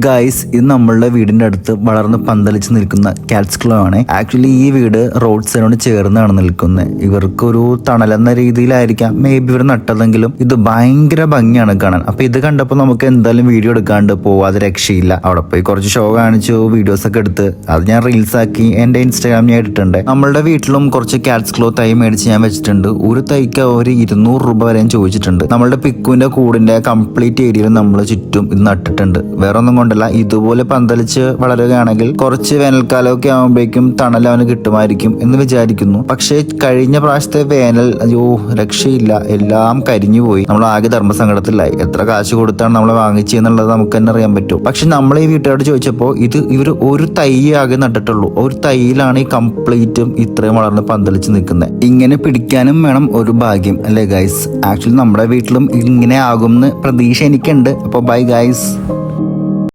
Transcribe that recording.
Guys, ഇത് നമ്മളുടെ വീടിന്റെ അടുത്ത് വളർന്ന് പന്തലിച്ച് നിൽക്കുന്ന കാറ്റ്സ് ക്ലോ ആണ്. ആക്ച്വലി ഈ വീട് റോഡ് സൈഡിനോട് ചേർന്നാണ് നിൽക്കുന്നത്. ഇവർക്കൊരു തണലെന്ന രീതിയിലായിരിക്കാം മേ ബി ഇവർ നട്ടതെങ്കിലും ഇത് ഭയങ്കര ഭംഗിയാണ് കാണാൻ. അപ്പൊ ഇത് കണ്ടപ്പോൾ നമുക്ക് എന്തായാലും വീഡിയോ എടുക്കാണ്ട് പോവാതെ രക്ഷയില്ല. അവിടെ പോയി കുറച്ച് ഷോ കാണിച്ചു, വീഡിയോസ് ഒക്കെ എടുത്ത് അത് ഞാൻ റീൽസ് ആക്കി എന്റെ ഇൻസ്റ്റാഗ്രാമിൽ ഞാൻ ഇട്ടിട്ടുണ്ട്. നമ്മളുടെ വീട്ടിലും കുറച്ച് കാറ്റ്സ് ക്ലോ തൈ മേടിച്ച് ഞാൻ വെച്ചിട്ടുണ്ട്. ഒരു തൈക്ക് ഒരു 200 രൂപ വരെയും ചോദിച്ചിട്ടുണ്ട്. നമ്മളുടെ പിക്കുവിന്റെ കൂടിന്റെ കംപ്ലീറ്റ് ഏരിയയിൽ നമ്മൾ ചുറ്റും ഇത് നട്ടിട്ടുണ്ട്. വേറെ ഒന്നും കൊണ്ടല്ല, ഇതുപോലെ പന്തലിച്ച് വളരുകയാണെങ്കിൽ കുറച്ച് വേനൽക്കാലമൊക്കെ ആകുമ്പോഴേക്കും തണൽ അവന് കിട്ടുമായിരിക്കും എന്ന് വിചാരിക്കുന്നു. പക്ഷേ കഴിഞ്ഞ പ്രാവശ്യത്തെ വേനൽ രക്ഷയില്ല, എല്ലാം കരിഞ്ഞു പോയി. നമ്മൾ ആകെ ധർമ്മസങ്കടത്തിലായി. എത്ര കാശ് കൊടുത്താണ് നമ്മളെ വാങ്ങിച്ചെന്നുള്ളത് നമുക്ക് തന്നെ അറിയാൻ പറ്റും. പക്ഷെ നമ്മൾ ഈ വീട്ടുകാരോട് ചോദിച്ചപ്പോൾ ഇവർ ഒരു തൈ ആകെ നട്ടിട്ടുള്ളൂ. ഒരു തൈയിലാണ് ഈ കംപ്ലീറ്റും ഇത്രയും വളർന്ന് പന്തലിച്ച് നിൽക്കുന്നത്. ഇങ്ങനെ പിടിക്കാനും വേണം ഒരു ഭാഗ്യം, അല്ലേ ഗൈസ്? ആക്ച്വലി നമ്മുടെ വീട്ടിലും ഇങ്ങനെ ആകുമെന്ന് പ്രതീക്ഷ എനിക്കുണ്ട്. അപ്പോൾ ബൈ ഗൈസ്.